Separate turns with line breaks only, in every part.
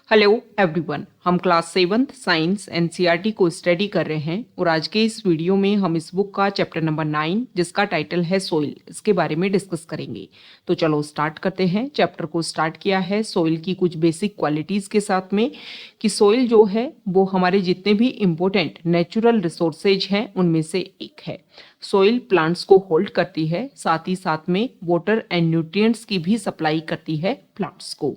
Hello everyone, हम class 7th science NCERT को study कर रहे हैं और आज के इस वीडियो में हम इस बुक का चैप्टर नंबर 9 जिसका टाइटल है सोइल, इसके बारे में डिस्कस करेंगे। तो चलो स्टार्ट करते हैं। चैप्टर को स्टार्ट किया है सोइल की कुछ बेसिक क्वालिटीज़ के साथ में कि सोइल जो है वो हमारे जितने भी इम्पोर्टेंट नेचुरल रिसोर्सेज हैं उनमें से एक है। सोइल प्लांट्स को होल्ड करती है, साथ ही साथ में वाटर एंड न्यूट्रिएंट्स की भी सप्लाई करती है प्लांट्स को।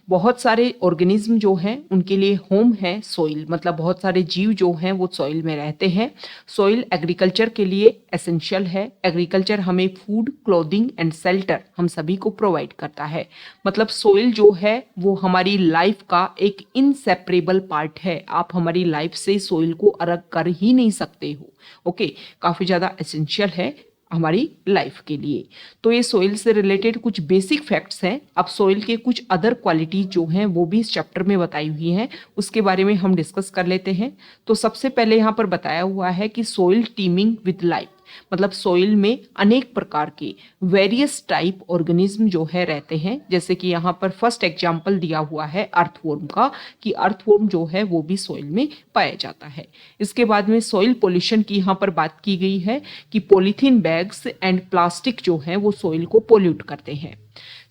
बहुत सारे ऑर्गेनिज्म जो हैं उनके लिए होम है सॉइल, मतलब बहुत सारे जीव जो हैं वो सॉइल में रहते हैं। सॉइल एग्रीकल्चर के लिए एसेंशियल है। एग्रीकल्चर हमें फूड, क्लोथिंग एंड शेल्टर हम सभी को प्रोवाइड करता है। मतलब सॉइल जो है वो हमारी लाइफ का एक इनसेपरेबल पार्ट है। आप हमारी लाइफ से सॉइल को अलग कर ही नहीं सकते हो। ओके, काफ़ी ज़्यादा एसेंशियल है हमारी लाइफ के लिए। तो ये सोइल से रिलेटेड कुछ बेसिक फैक्ट्स हैं। अब सोइल के कुछ अदर क्वालिटीज जो हैं वो भी इस चैप्टर में बताई हुई हैं, उसके बारे में हम डिस्कस कर लेते हैं। तो सबसे पहले यहाँ पर बताया हुआ है कि सोइल टीमिंग विद लाइफ, मतलब सोइल में अनेक प्रकार के वेरियस टाइप ऑर्गेनिज्म जो है रहते हैं। जैसे कि यहाँ पर फर्स्ट एग्जाम्पल दिया हुआ है अर्थवर्म का, कि अर्थवर्म जो है वो भी सोइल में पाया जाता है। इसके बाद में सोइल पोल्यूशन की यहाँ पर बात की गई है कि पॉलीथीन बैग्स एंड प्लास्टिक जो है वो सोइल को पोल्यूट करते हैं।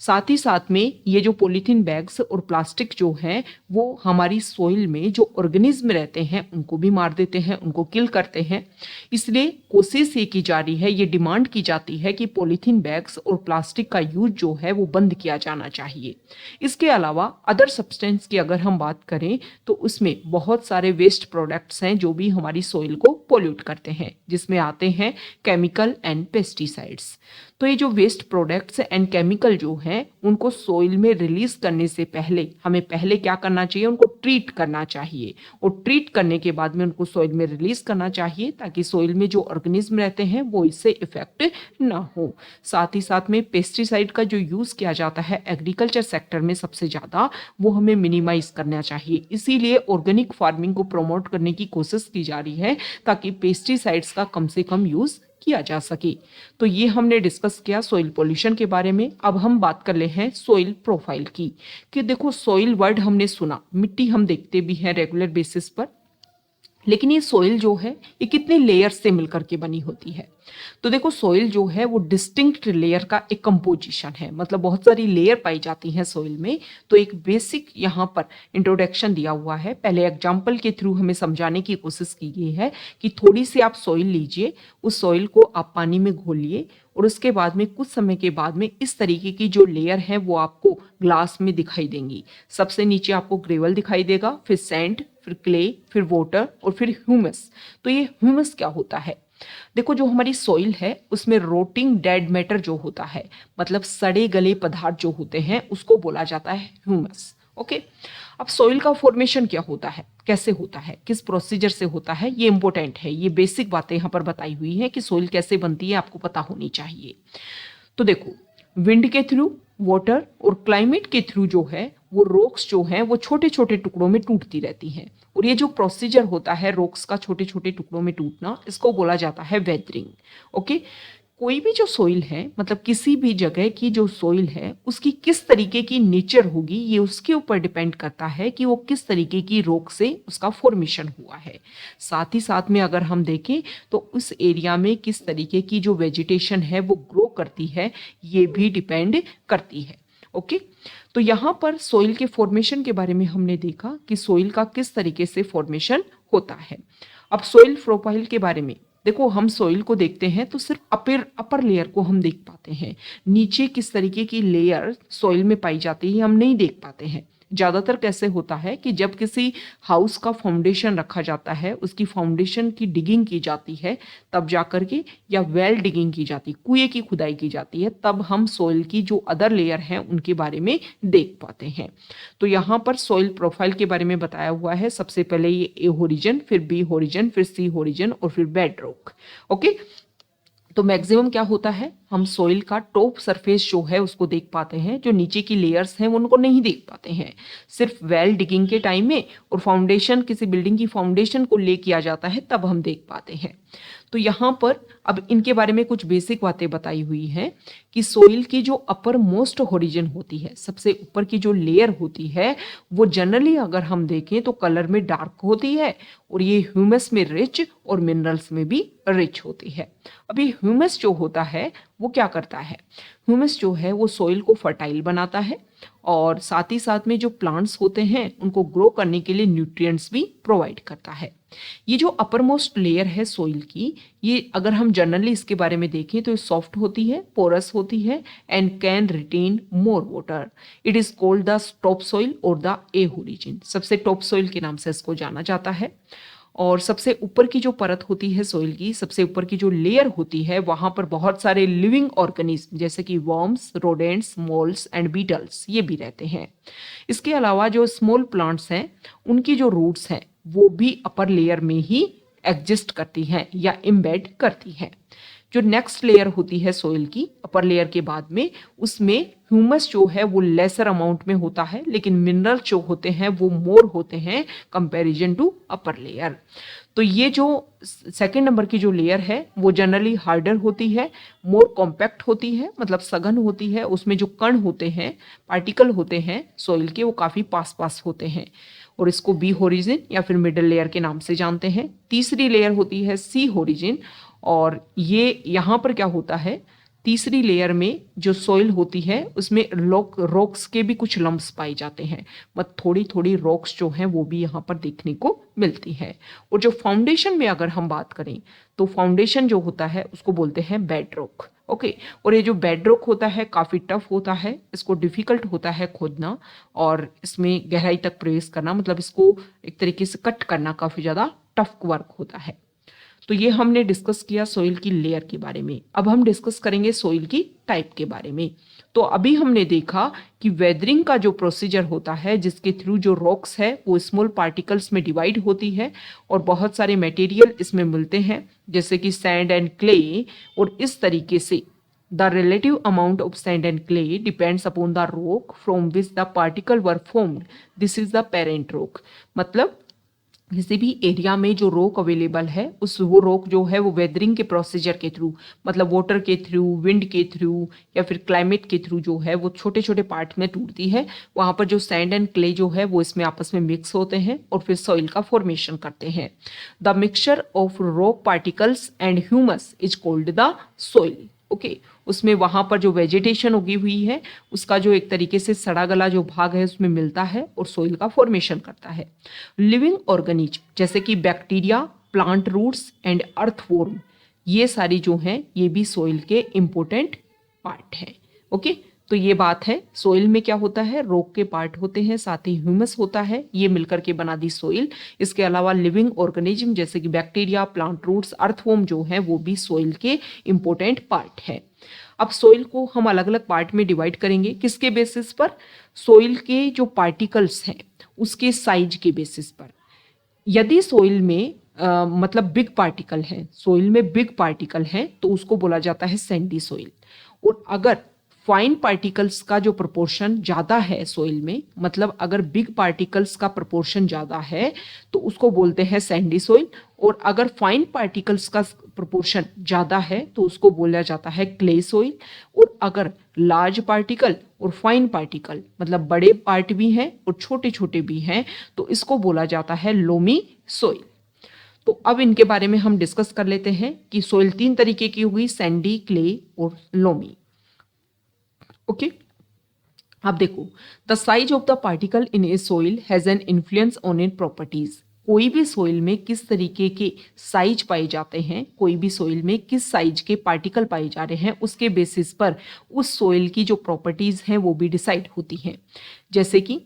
साथ ही साथ में ये जो पॉलीथीन बैग्स और प्लास्टिक जो हैं वो हमारी सोइल में जो ऑर्गेनिज्म रहते हैं उनको भी मार देते हैं, उनको किल करते हैं। इसलिए कोशिश ये की जा रही है, ये डिमांड की जाती है कि पॉलीथीन बैग्स और प्लास्टिक का यूज जो है वो बंद किया जाना चाहिए। इसके अलावा अदर सब्सटेंस की अगर हम बात करें तो उसमें बहुत सारे वेस्ट प्रोडक्ट्स हैं जो भी हमारी सोइल को पोल्यूट करते हैं, जिसमें आते हैं केमिकल एंड पेस्टिसाइड्स। तो ये जो वेस्ट प्रोडक्ट्स एंड केमिकल जो हैं उनको सोइल में रिलीज करने से पहले हमें पहले क्या करना चाहिए, उनको ट्रीट करना चाहिए। और ट्रीट करने के बाद में उनको सोइल में रिलीज करना चाहिए ताकि सोइल में जो ऑर्गेनिज्म रहते हैं वो इससे इफेक्ट ना हो। साथ ही साथ में पेस्टिसाइड का जो यूज किया जाता है एग्रीकल्चर सेक्टर में सबसे ज्यादा, वो हमें मिनिमाइज करना चाहिए। इसीलिए ऑर्गेनिक फार्मिंग को प्रमोट करने की कोशिश की जा रही है ताकि पेस्टिसाइड्स का कम से कम यूज किया जा सके। तो ये हमने डिस्कस किया सोइल पोल्यूशन के बारे में। अब हम बात कर ले हैं सोइल प्रोफाइल की, कि देखो सोइल वर्ड हमने सुना, मिट्टी हम देखते भी हैं रेगुलर बेसिस पर, लेकिन ये सोइल जो है ये कितने लेयर से मिलकर के बनी होती है। तो देखो सोइल जो है वो डिस्टिंक्ट लेयर का एक कंपोजिशन है, मतलब बहुत सारी लेयर पाई जाती हैं सोइल में। तो एक बेसिक यहाँ पर इंट्रोडक्शन दिया हुआ है, पहले एग्जाम्पल के थ्रू हमें समझाने की कोशिश की गई है कि थोड़ी सी आप सोइल लीजिए, उस सोइल को आप पानी में घोलिए और उसके बाद में कुछ समय के बाद में इस तरीके की जो लेयर है वो आपको ग्लास में दिखाई देंगी। सबसे नीचे आपको ग्रेवल दिखाई देगा, फिर सैंड, फिर क्ले, फिर वाटर और फिर ह्यूमस। तो ये ह्यूमस क्या होता है? देखो जो हमारी सॉइल है उसमें रोटिंग डेड मैटर जो होता है, मतलब सड़े गले पदार्थ जो होते हैं उसको बोला जाता है ह्यूमस। ओके, अब सॉइल का फॉर्मेशन क्या होता है, कैसे होता है, किस प्रोसीजर से होता है, ये इंपॉर्टेंट है। ये बेसिक बातें यहाँ पर बताई हुई है कि सॉइल कैसे बनती है, आपको पता होनी चाहिए। तो देखो विंड के थ्रू, वाटर और क्लाइमेट के थ्रू जो है वो रॉक्स जो हैं वो छोटे छोटे टुकड़ों में टूटती रहती हैं। और ये जो प्रोसीजर होता है रॉक्स का छोटे छोटे टुकड़ों में टूटना, इसको बोला जाता है वेदरिंग। ओके, कोई भी जो सोइल है, मतलब किसी भी जगह की जो सोइल है उसकी किस तरीके की नेचर होगी, ये उसके ऊपर डिपेंड करता है कि वो किस तरीके की रॉक से उसका फॉर्मेशन हुआ है। साथ ही साथ में अगर हम देखें तो उस एरिया में किस तरीके की जो वेजिटेशन है वो ग्रो करती है, ये भी डिपेंड करती है। ओके, तो यहाँ पर सोइल के फॉर्मेशन के बारे में हमने देखा कि सोइल का किस तरीके से फॉर्मेशन होता है। अब सोइल प्रोफाइल के बारे में देखो, हम सोइल को देखते हैं तो सिर्फ अपर लेयर को हम देख पाते हैं, नीचे किस तरीके की लेयर सोइल में पाई जाती है हम नहीं देख पाते हैं। ज़्यादातर कैसे होता है कि जब किसी हाउस का फाउंडेशन रखा जाता है, उसकी फाउंडेशन की डिगिंग की जाती है तब जाकर के, या वेल डिगिंग की जाती, कुएं की खुदाई की जाती है, तब हम सोइल की जो अदर लेयर हैं उनके बारे में देख पाते हैं। तो यहाँ पर सोइल प्रोफाइल के बारे में बताया हुआ है। सबसे पहले ये ए होरिजन, फिर बी होरिजन, फिर सी होरिजन और फिर बेड रॉक। ओके, तो मैक्सिमम क्या होता है, हम सोइल का टॉप सरफेस जो है उसको देख पाते हैं, जो नीचे की लेयर्स हैं वो उनको नहीं देख पाते हैं। सिर्फ वेल डिगिंग के टाइम में और फाउंडेशन, किसी बिल्डिंग की फाउंडेशन को ले किया जाता है तब हम देख पाते हैं। तो यहाँ पर अब इनके बारे में कुछ बेसिक बातें बताई हुई हैं कि सोइल की जो अपर मोस्ट होरिजन होती है, सबसे ऊपर की जो लेयर होती है, वो जनरली अगर हम देखें तो कलर में डार्क होती है और ये ह्यूमस में रिच और मिनरल्स में भी रिच होती है। अभी ह्यूमस जो होता है वो क्या करता है, ह्यूमस जो है वो सोइल को फर्टाइल बनाता है और साथ ही साथ में जो प्लांट्स होते हैं उनको ग्रो करने के लिए न्यूट्रिएंट्स भी प्रोवाइड करता है। ये जो अपर मोस्ट लेयर है सोइल की, ये अगर हम जनरली इसके बारे में देखें तो ये सॉफ्ट होती है, पोरस होती है and can retain more water. It is called the top soil और द ए होरिजिन। सबसे टॉप सोइल के नाम से इसको जाना जाता है। और सबसे ऊपर की जो परत होती है सोइल की, सबसे ऊपर की जो लेयर होती है, वहां पर बहुत सारे लिविंग ऑर्गेनिज्म जैसे कि worms, rodents, moles and beetles ये भी रहते हैं। इसके अलावा जो स्मॉल प्लांट्स हैं उनकी जो रूट्स हैं वो भी अपर लेयर में ही एग्जिस्ट करती हैं या इम्बेड करती हैं। जो नेक्स्ट लेयर होती है सोइल की अपर लेयर के बाद में, उसमें ह्यूमस जो है वो लेसर अमाउंट में होता है, लेकिन मिनरल जो होते हैं वो मोर होते हैं कंपैरिजन टू अपर लेयर। तो ये जो सेकंड नंबर की जो लेयर है वो जनरली हार्डर होती है, मोर कॉम्पैक्ट होती है, मतलब सघन होती है। उसमें जो कण होते हैं, पार्टिकल होते हैं सोइल के, वो काफ़ी पास पास होते हैं और इसको बी होरिजिन या फिर मिडल लेयर के नाम से जानते हैं। तीसरी लेयर होती है सी होरिजिन और ये यहाँ पर क्या होता है, तीसरी लेयर में जो सोइल होती है उसमें रॉक्स के भी कुछ लम्ब्स पाए जाते हैं, मतलब थोड़ी थोड़ी रॉक्स जो हैं वो भी यहाँ पर देखने को मिलती है। और जो फाउंडेशन में अगर हम बात करें तो फाउंडेशन जो होता है उसको बोलते हैं बेड रॉक। ओके, और ये जो बेड रॉक होता है काफ़ी टफ होता है, इसको डिफ़िकल्ट होता है खोदना और इसमें गहराई तक प्रवेश करना, मतलब इसको एक तरीके से कट करना काफ़ी ज़्यादा टफ वर्क होता है। तो ये हमने डिस्कस किया सोइल की लेयर के बारे में। अब हम डिस्कस करेंगे सोइल की टाइप के बारे में। तो अभी हमने देखा कि वेदरिंग का जो प्रोसीजर होता है जिसके थ्रू जो रॉक्स है वो स्मॉल पार्टिकल्स में डिवाइड होती है और बहुत सारे मटेरियल इसमें मिलते हैं जैसे कि सैंड एंड क्ले, और इस तरीके से the relative amount of sand and clay depends upon the rock from which the particle were formed. This is the parent rock. मतलब किसी भी एरिया में जो रॉक अवेलेबल है वो रॉक जो है वो वेदरिंग के प्रोसीजर के थ्रू, मतलब वाटर के थ्रू, विंड के थ्रू या फिर क्लाइमेट के थ्रू जो है वो छोटे छोटे पार्ट में टूटती है। वहाँ पर जो सैंड एंड क्ले जो है वो इसमें आपस में मिक्स होते हैं और फिर सॉइल का फॉर्मेशन करते हैं। The mixture of rock particles and humus is called the soil. Okay, उसमें वहाँ पर जो वेजिटेशन उगी हुई है उसका जो एक तरीके से सड़ा गला जो भाग है उसमें मिलता है और सोइल का फॉर्मेशन करता है। लिविंग ऑर्गेनिज्म जैसे कि bacteria, plant roots and earthworm, ये सारी जो हैं ये भी सोइल के इम्पोर्टेंट पार्ट हैं। ओके, तो ये बात है सोइल में क्या होता है, रॉक के पार्ट होते हैं, साथ ही ह्यूमस होता है, ये मिलकर के बना दी सोइल। इसके अलावा लिविंग ऑर्गेनिज्म जैसे कि बैक्टीरिया, प्लांट रूट्स, अर्थवॉर्म जो है वो भी सोइल के इम्पोर्टेंट पार्ट है। अब सोइल को हम अलग अलग पार्ट में डिवाइड करेंगे, किसके बेसिस पर, सोइल के जो पार्टिकल्स हैं उसके साइज के बेसिस पर। यदि सोइल में मतलब बिग पार्टिकल है, सोइल में बिग पार्टिकल है तो उसको बोला जाता है सैंडी सोइल। और अगर फाइन पार्टिकल्स का जो प्रोपोर्शन ज़्यादा है सोइल में, मतलब अगर बिग पार्टिकल्स का प्रोपोर्शन ज़्यादा है तो उसको बोलते हैं सैंडी सोइल। और अगर फाइन पार्टिकल्स का प्रोपोर्शन ज़्यादा है तो उसको बोला जाता है क्ले सोइल। और अगर लार्ज पार्टिकल और फाइन पार्टिकल, मतलब बड़े पार्ट भी हैं और छोटे छोटे भी हैं, तो इसको बोला जाता है लोमी सोइल। तो अब इनके बारे में हम डिस्कस कर लेते हैं कि सोइल 3 तरीके की होगी, सैंडी, क्ले और लोमी। ओके, अब देखो, the size of the particle in A soil has an influence on in properties. कोई भी सोइल में किस तरीके के साइज पाए जाते हैं, कोई भी सोइल में किस साइज के पार्टिकल पाए जा रहे हैं, उसके बेसिस पर उस सोइल की जो प्रॉपर्टीज हैं वो भी डिसाइड होती हैं। जैसे कि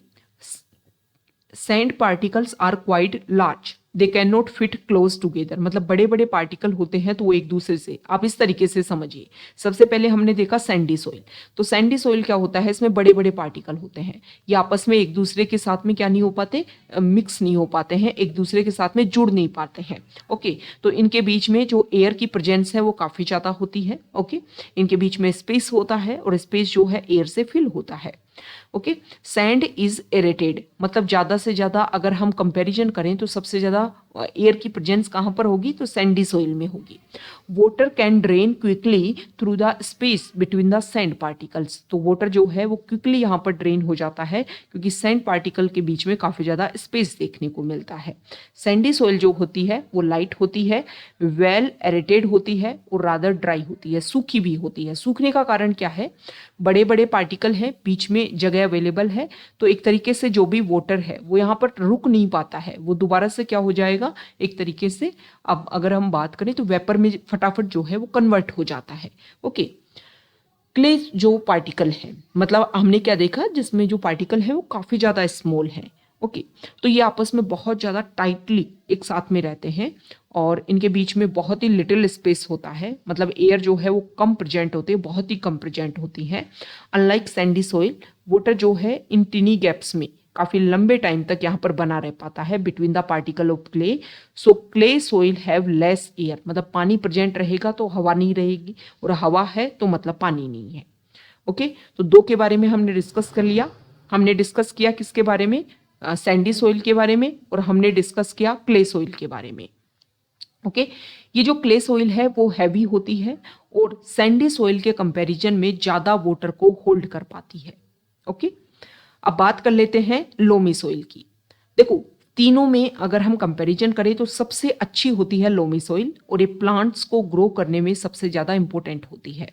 sand particles are quite large, they can not fit close together, मतलब बड़े बड़े पार्टिकल होते हैं तो वो एक दूसरे से, आप इस तरीके से समझिए। सबसे पहले हमने देखा सैंडी सोइल, तो सैंडी सोइल क्या होता है, इसमें बड़े बड़े पार्टिकल होते हैं, ये आपस में एक दूसरे के साथ में क्या नहीं हो पाते, मिक्स नहीं हो पाते हैं, एक दूसरे के साथ में जुड़ नहीं पाते हैं। ओके, तो इनके बीच में जो एयर की प्रेजेंस है वो काफ़ी ज़्यादा होती है। ओके, इनके बीच में स्पेस होता है और स्पेस जो है एयर से फिल होता है। ओके, सैंड इज एरेटेड, मतलब ज़्यादा से ज़्यादा अगर हम कंपैरिजन करें तो सबसे ज़्यादा एयर की प्रेजेंस कहाँ पर होगी, तो सैंडी सोइल में होगी। Water can drain quickly through the space between the sand particles, तो वाटर जो है वो क्विकली यहाँ पर ड्रेन हो जाता है क्योंकि सैंड पार्टिकल के बीच में काफ़ी ज़्यादा स्पेस देखने को मिलता है। सैंडी सोइल जो होती है वो लाइट होती है, वेल एरेटेड होती है और रादर ड्राई होती है, सूखी भी होती है। सूखने का कारण क्या है, बड़े बड़े पार्टिकल हैं, बीच में जगह अवेलेबल है, तो एक तरीके से जो भी वाटर है वो यहाँ पर रुक नहीं पाता है, वो दोबारा से क्या हो जाएगा, एक तरीके से अब अगर हम बात करें तो वेपर में फटाफट जो है वो कन्वर्ट हो जाता है। ओके, क्ले जो पार्टिकल है, मतलब हमने क्या देखा, जिसमें जो पार्टिकल है वो काफ़ी ज़्यादा स्मॉल है। ओके, तो ये आपस में बहुत ज़्यादा टाइटली एक साथ में रहते हैं और इनके बीच में बहुत ही लिटिल स्पेस होता है, मतलब एयर जो है वो कम प्रेजेंट होती है, बहुत ही कम प्रेजेंट होती है। अनलाइक सैंडी सोइल, वाटर जो है इन टिनी गैप्स में काफ़ी लंबे टाइम तक यहाँ पर बना रह पाता है between the particle of clay. So clay soil have less air, मतलब पानी प्रेजेंट रहेगा तो हवा नहीं रहेगी, और हवा है तो मतलब पानी नहीं है। ओके, तो दो के बारे में हमने डिस्कस कर लिया। हमने डिस्कस किया किसके बारे में, सैंडी सोइल के बारे में, और हमने डिस्कस किया क्ले सोइल के बारे में। ओके, ये जो क्ले सोइल है वो हैवी होती है और सैंडी सोइल के कंपैरिजन में ज़्यादा वाटर को होल्ड कर पाती है। ओके, अब बात कर लेते हैं लोमी सोइल की। देखो, तीनों में अगर हम कंपैरिजन करें तो सबसे अच्छी होती है लोमी सोइल, और ये प्लांट्स को ग्रो करने में सबसे ज़्यादा इंपॉर्टेंट होती है।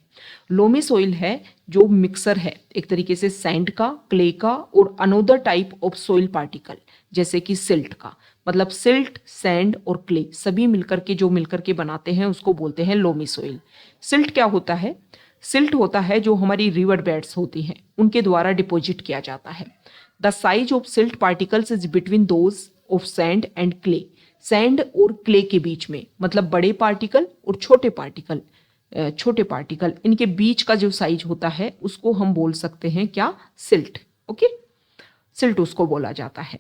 लोमी सोइल है जो मिक्सर है एक तरीके से सैंड का, क्ले का और another type of soil particle, जैसे कि सिल्ट का, मतलब सिल्ट, सैंड और क्ले सभी मिलकर के जो मिलकर के बनाते हैं उसको बोलते हैं लोमी सोइल। सिल्ट क्या होता है, सिल्ट होता है जो हमारी रिवर बेड्स होती हैं उनके द्वारा डिपॉजिट किया जाता है। The size of silt particles is between those of sand and clay, sand और क्ले के बीच में, मतलब बड़े पार्टिकल और छोटे पार्टिकल इनके बीच का जो साइज होता है उसको हम बोल सकते हैं क्या, सिल्ट। ओके, सिल्ट उसको बोला जाता है।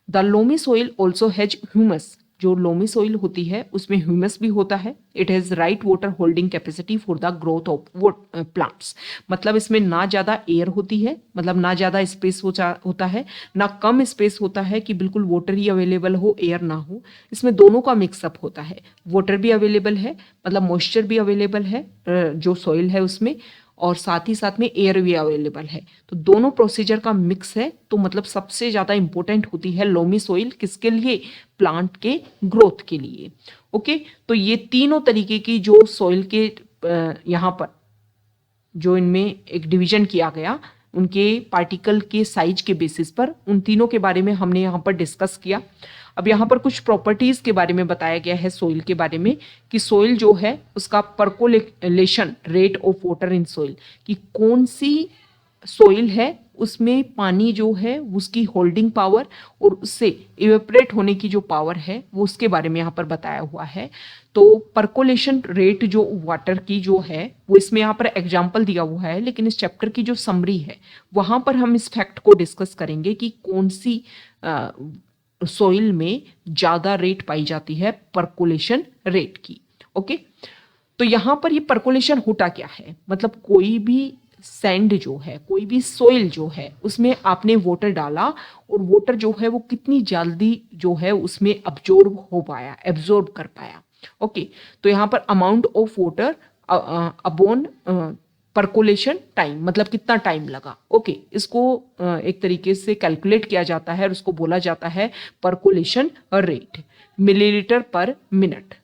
The loamy soil also has humus, जो लोमी सोइल होती है उसमें ह्यूमस भी होता है। It has right water holding capacity for the growth of plants, मतलब इसमें ना ज़्यादा एयर होती है, मतलब ना ज़्यादा स्पेस होता है, ना कम स्पेस होता है कि बिल्कुल वाटर ही अवेलेबल हो, एयर ना हो। इसमें दोनों का मिक्सअप होता है, वाटर भी अवेलेबल है, मतलब मॉइस्चर भी अवेलेबल है जो सॉइल है उसमें, और साथ ही साथ में एयर भी अवेलेबल है। तो दोनों प्रोसीजर का मिक्स है, तो मतलब सबसे ज़्यादा इंपॉर्टेंट होती है लोमी सोइल, किसके लिए, प्लांट के ग्रोथ के लिए। ओके, तो ये तीनों तरीके की जो सॉइल के यहाँ पर जो इनमें एक डिवीजन किया गया उनके पार्टिकल के साइज के बेसिस पर, उन तीनों के बारे में हमने यहाँ पर डिस्कस किया। अब यहाँ पर कुछ प्रॉपर्टीज़ के बारे में बताया गया है सोइल के बारे में, कि सोइल जो है उसका percolation rate of water in soil, कि कौन सी सोइल है उसमें पानी जो है उसकी होल्डिंग पावर और उससे इवेपरेट होने की जो पावर है वो उसके बारे में यहाँ पर बताया हुआ है। तो परकोलेशन रेट जो वाटर की जो है वो इसमें यहाँ पर एग्जाम्पल दिया हुआ है, लेकिन इस चैप्टर की जो समरी है वहाँ पर हम इस फैक्ट को डिस्कस करेंगे कि कौन सी सोइल में ज़्यादा रेट पाई जाती है परकोलेशन रेट की। ओके, तो यहाँ पर ये परकोलेशन होता क्या है, मतलब कोई भी सैंड जो है, कोई भी सोइल जो है उसमें आपने वाटर डाला और वाटर जो है वो कितनी जल्दी जो है उसमें एब्जॉर्ब कर पाया। ओके, तो यहाँ पर amount of water upon percolation time, मतलब कितना टाइम लगा। ओके, इसको एक तरीके से कैलकुलेट किया जाता है और उसको बोला जाता है परकोलेशन रेट, मिलीलीटर पर मिनट।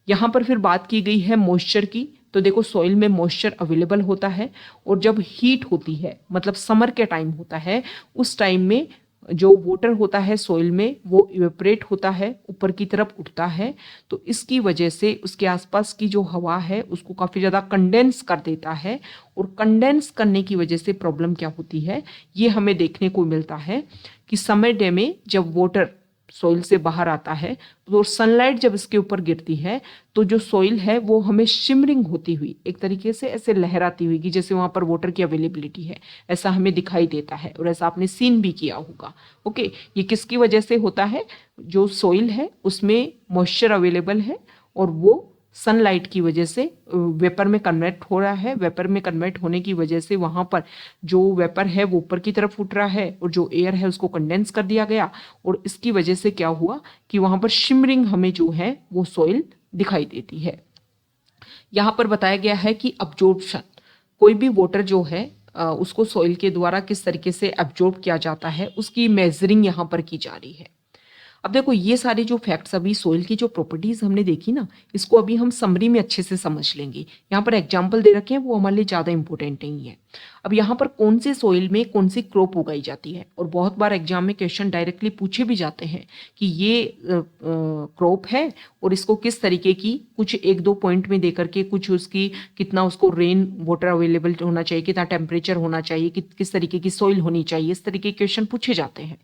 यहाँ पर फिर बात की गई है मॉइस्चर की, तो देखो सॉइल में मॉइस्चर अवेलेबल होता है, और जब हीट होती है, मतलब समर के टाइम होता है, उस टाइम में जो वाटर होता है सॉइल में वो इवेपरेट होता है, ऊपर की तरफ उठता है, तो इसकी वजह से उसके आसपास की जो हवा है उसको काफ़ी ज़्यादा कंडेंस कर देता है, और कंडेंस करने की वजह से प्रॉब्लम क्या होती है ये हमें देखने को मिलता है कि समर डे में जब वाटर सॉइल से बाहर आता है तो सनलाइट जब इसके ऊपर गिरती है तो जो सॉइल है वो हमें शिमरिंग होती हुई एक तरीके से ऐसे लहराती हुई, कि जैसे वहाँ पर वाटर की अवेलेबिलिटी है ऐसा हमें दिखाई देता है, और ऐसा आपने सीन भी किया होगा। ओके, ये किसकी वजह से होता है, जो सॉइल है उसमें मॉइस्चर अवेलेबल है और वो सनलाइट की वजह से वेपर में कन्वर्ट हो रहा है। वेपर में कन्वर्ट होने की वजह से वहां पर जो वेपर है वो ऊपर की तरफ उठ रहा है और जो एयर है उसको कंडेंस कर दिया गया, और इसकी वजह से क्या हुआ कि वहां पर शिमरिंग हमें जो है वो सॉइल दिखाई देती है। यहाँ पर बताया गया है कि अब्जॉर्प्शन, कोई भी वाटर जो है उसको सॉइल के द्वारा किस तरीके से एब्जॉर्ब किया जाता है उसकी मेजरिंग यहाँ पर की जा रही है। अब देखो ये सारे जो फैक्ट्स, अभी सोइल की जो प्रॉपर्टीज हमने देखी ना, इसको अभी हम समरी में अच्छे से समझ लेंगे। यहाँ पर एग्जाम्पल दे रखे हैं, वो हमारे लिए ज़्यादा इंपॉर्टेंट नहीं है। अब यहाँ पर कौन से सोइल में कौन सी क्रॉप उगाई जाती है, और बहुत बार एग्जाम में क्वेश्चन डायरेक्टली पूछे भी जाते हैं कि ये क्रॉप है और इसको किस तरीके की, कुछ एक दो पॉइंट में दे करके कुछ उसकी कितना उसको रेन वाटर अवेलेबल होना चाहिए, कितना टेम्परेचर होना चाहिए, किस तरीके की सोइल होनी चाहिए, इस तरीके के क्वेश्चन पूछे जाते हैं।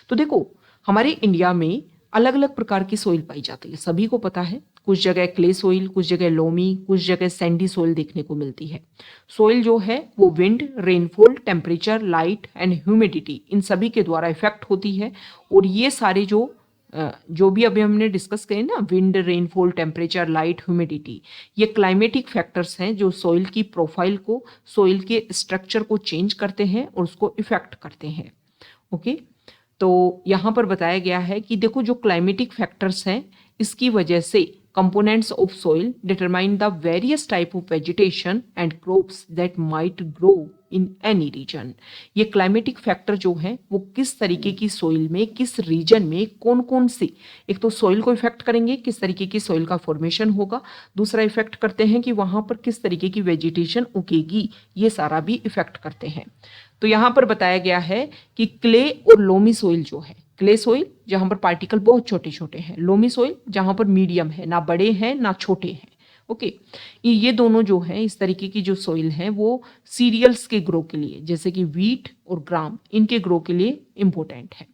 तो देखो हमारे इंडिया में अलग अलग प्रकार की सोइल पाई जाती है, सभी को पता है। कुछ जगह क्ले सोइल, कुछ जगह लोमी, कुछ जगह सैंडी सोइल देखने को मिलती है। सोइल जो है वो wind, rainfall, temperature, light and humidity, इन सभी के द्वारा इफेक्ट होती है। और ये सारे जो भी अभी हमने डिस्कस किए ना, wind, rainfall, temperature, light, humidity, ये क्लाइमेटिक फैक्टर्स हैं जो सोइल की प्रोफाइल को, सोइल के स्ट्रक्चर को चेंज करते हैं और उसको इफेक्ट करते हैं। ओके, तो यहाँ पर बताया गया है कि देखो जो क्लाइमेटिक फैक्टर्स हैं, इसकी वजह से components of soil determine the various type of vegetation and crops that might grow in any region. ये क्लाइमेटिक फैक्टर जो है वो किस तरीके की सोइल में, किस रीजन में कौन कौन से, एक तो सोइल को इफेक्ट करेंगे, किस तरीके की सोइल का फॉर्मेशन होगा, दूसरा इफेक्ट करते हैं कि वहां पर किस तरीके की वेजिटेशन उगेगी, ये सारा भी इफेक्ट करते हैं। तो यहाँ पर बताया गया है कि क्ले और लोमी सोइल जो है, क्ले सोइल जहां पर पार्टिकल बहुत छोटे छोटे हैं, लोमी सोइल जहां पर मीडियम है, ना बड़े हैं ना छोटे हैं। ओके, ये दोनों जो है इस तरीके की जो सोइल है वो सीरियल्स के ग्रो के लिए, जैसे कि व्हीट और ग्राम, इनके ग्रो के लिए इंपॉर्टेंट है।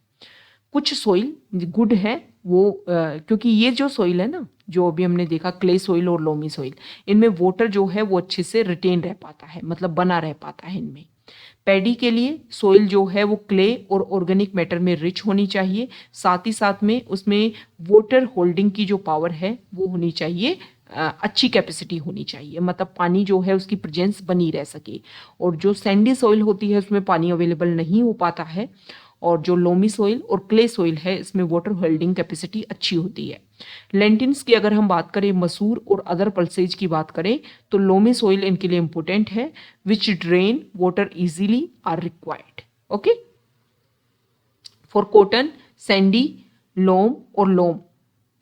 कुछ सोइल गुड है वो क्योंकि ये जो सोइल है ना, जो अभी हमने देखा क्ले सोइल और लोमी सोइल, इनमें वाटर जो है वो अच्छे से रिटेन रह पाता है, मतलब बना रह पाता है इनमें। पैडी के लिए सोइल जो है वो क्ले और ऑर्गेनिक मैटर में रिच होनी चाहिए, साथ ही साथ में उसमें वाटर होल्डिंग की जो पावर है वो होनी चाहिए, अच्छी कैपेसिटी होनी चाहिए, मतलब पानी जो है उसकी प्रेजेंस बनी रह सके। और जो सैंडी सोइल होती है उसमें पानी अवेलेबल नहीं हो पाता है, और जो लोमी सोइल और क्ले सोइल है इसमें वाटर होल्डिंग कैपेसिटी अच्छी होती है। लेंटिन्स की अगर हम बात करें, मसूर और अदर पल्सेज की बात करें, तो लोमी सोइल इनके लिए इंपॉर्टेंट है, which drain water easily are required. Okay, for cotton sandy, loam और लोम,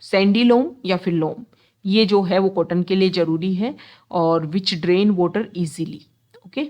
सैंडी लोम या फिर लोम, ये जो है वो कॉटन के लिए जरूरी है, और विच ड्रेन वाटर इजीली। ओके,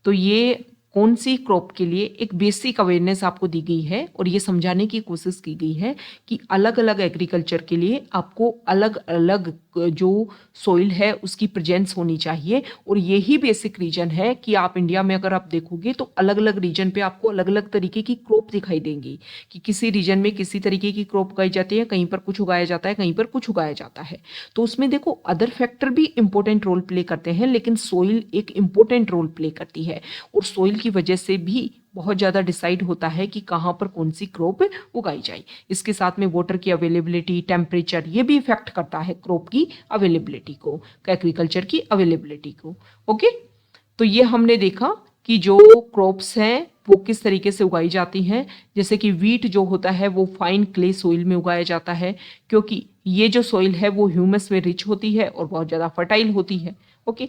तो ये कौन सी क्रॉप के लिए एक बेसिक अवेयरनेस आपको दी गई है, और ये समझाने की कोशिश की गई है कि अलग अलग एग्रीकल्चर के लिए आपको अलग अलग जो सोइल है उसकी प्रेजेंस होनी चाहिए। और यही बेसिक रीजन है कि आप इंडिया में अगर आप देखोगे तो अलग अलग रीजन पे आपको अलग अलग तरीके की क्रॉप दिखाई देंगी, कि किसी रीजन में किसी तरीके की क्रॉप उगाई जाती है, कहीं पर कुछ उगाया जाता है, कहीं पर कुछ उगाया जाता है। तो उसमें देखो अदर फैक्टर भी इंपॉर्टेंट रोल प्ले करते हैं, लेकिन सोइल एक इंपॉर्टेंट रोल प्ले करती है, और सोइल की वजह से भी बहुत ज़्यादा डिसाइड होता है कि कहाँ पर कौन सी क्रॉप उगाई जाए। इसके साथ में वाटर की अवेलेबिलिटी, टेम्परेचर, ये भी इफेक्ट करता है क्रॉप की अवेलेबिलिटी को, एग्रीकल्चर की अवेलेबिलिटी को। ओके, तो ये हमने देखा कि जो क्रॉप्स हैं वो किस तरीके से उगाई जाती हैं। जैसे कि वीट जो होता है वो फाइन क्ले सोइल में उगाया जाता है, क्योंकि ये जो सोइल है वो ह्यूमस में रिच होती है और बहुत ज़्यादा फर्टाइल होती है। ओके,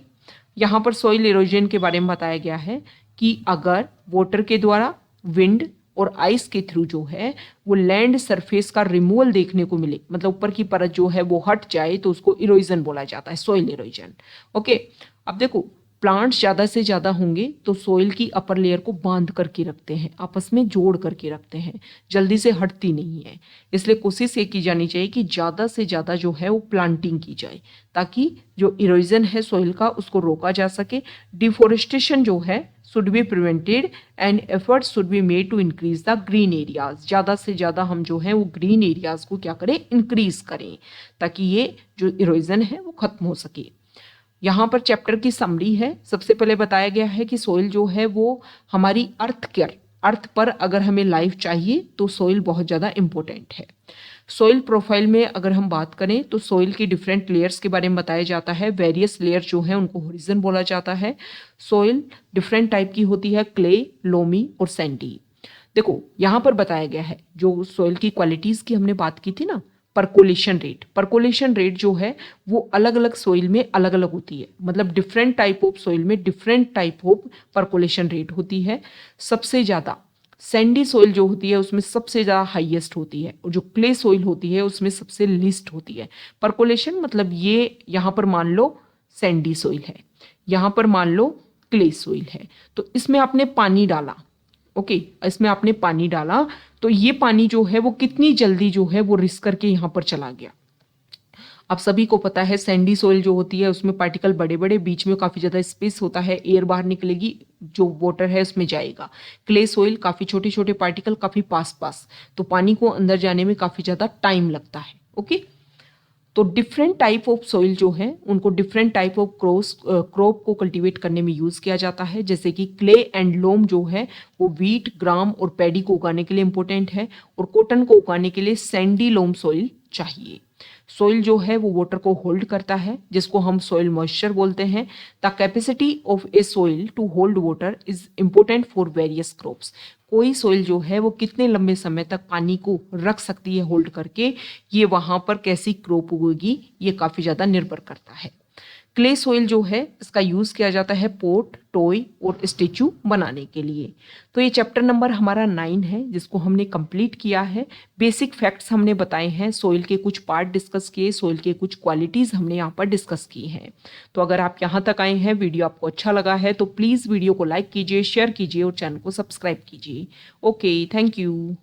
यहाँ पर सॉइल इरोजन के बारे में बताया गया है कि अगर वाटर के द्वारा, विंड और आइस के थ्रू जो है वो लैंड सरफेस का रिमूवल देखने को मिले, मतलब ऊपर की परत जो है वो हट जाए, तो उसको इरोजन बोला जाता है, सॉइल इरोजन। ओके, अब देखो प्लांट्स ज़्यादा से ज़्यादा होंगे तो सोइल की अपर लेयर को बांध करके रखते हैं, आपस में जोड़ करके रखते हैं, जल्दी से हटती नहीं है। इसलिए कोशिश ये की जानी चाहिए कि ज़्यादा से ज़्यादा जो है वो प्लांटिंग की जाए, ताकि जो इरोजन है सोइल का उसको रोका जा सके। डिफोरेस्टेशन जो है should be prevented and efforts should be made to increase the green areas. ज़्यादा से ज़्यादा हम जो है वो ग्रीन एरियाज को क्या करें, इंक्रीज करें, ताकि ये जो इरोजन है वो खत्म हो सके। यहाँ पर चैप्टर की समरी है। सबसे पहले बताया गया है कि सोइल जो है वो हमारी अर्थ केयर, अर्थ पर अगर हमें लाइफ चाहिए तो सॉइल बहुत ज़्यादा इम्पोर्टेंट है। सॉइल प्रोफाइल में अगर हम बात करें तो सॉइल की डिफरेंट लेयर्स के बारे में बताया जाता है। वेरियस लेयर जो है उनको होरिजन बोला जाता है। सॉइल डिफरेंट टाइप की होती है, क्ले, लोमी और सैंडी। देखो यहाँ पर बताया गया है, जो सॉइल की क्वालिटीज की हमने बात की थी ना, परकोलेशन रेट जो है वो अलग अलग सॉइल में अलग अलग होती है। मतलब डिफरेंट टाइप ऑफ सॉइल में different type of percolation rate होती है। सबसे ज़्यादा सैंडी सॉइल जो होती है उसमें सबसे ज़्यादा हाईएस्ट होती है, और जो क्ले सॉइल होती है उसमें सबसे लीस्ट होती है। परकोलेशन मतलब ये यहाँ पर मान लो सैंडी सॉइल है, यहाँ पर मान लो क्ले सॉइल है, तो इसमें आपने पानी डाला, ओके, इसमें आपने पानी डाला तो ये पानी जो है वो कितनी जल्दी जो है वो रिस करके यहाँ पर चला गया। आप सभी को पता है सैंडी सॉइल जो होती है उसमें पार्टिकल बड़े बड़े, बीच में काफ़ी ज़्यादा स्पेस होता है, एयर बाहर निकलेगी, जो वाटर है उसमें जाएगा। क्ले सॉइल काफ़ी छोटे छोटे पार्टिकल काफ़ी पास पास, तो पानी को अंदर जाने में काफ़ी ज़्यादा टाइम लगता है। ओके, तो डिफरेंट टाइप ऑफ सॉइल जो है उनको डिफरेंट टाइप ऑफ क्रॉप को कल्टीवेट करने में यूज़ किया जाता है। जैसे कि क्ले एंड लोम जो है वो व्हीट, ग्राम और पैडी को उगाने के लिए इंपॉर्टेंट है, और कॉटन को उगाने के लिए सैंडी लोम सॉइल चाहिए। सॉइल जो है वो वाटर को होल्ड करता है, जिसको हम सॉइल मॉइस्चर बोलते हैं। The capacity of a soil to hold water is important for various crops. कोई सॉइल जो है वो कितने लंबे समय तक पानी को रख सकती है होल्ड करके, ये वहां पर कैसी क्रॉप उगेगी ये काफी ज्यादा निर्भर करता है। क्ले सॉइल जो है इसका यूज किया जाता है पॉट, टॉय और स्टेचू बनाने के लिए। तो ये चैप्टर नंबर हमारा 9 है जिसको हमने कंप्लीट किया है। बेसिक फैक्ट्स हमने बताए हैं, सॉइल के कुछ पार्ट डिस्कस किए, सॉइल के कुछ क्वालिटीज हमने यहाँ पर डिस्कस की हैं। तो अगर आप यहाँ तक आए हैं, वीडियो आपको अच्छा लगा है तो प्लीज़ वीडियो को लाइक कीजिए, शेयर कीजिए और चैनल को सब्सक्राइब कीजिए। Okay, thank you.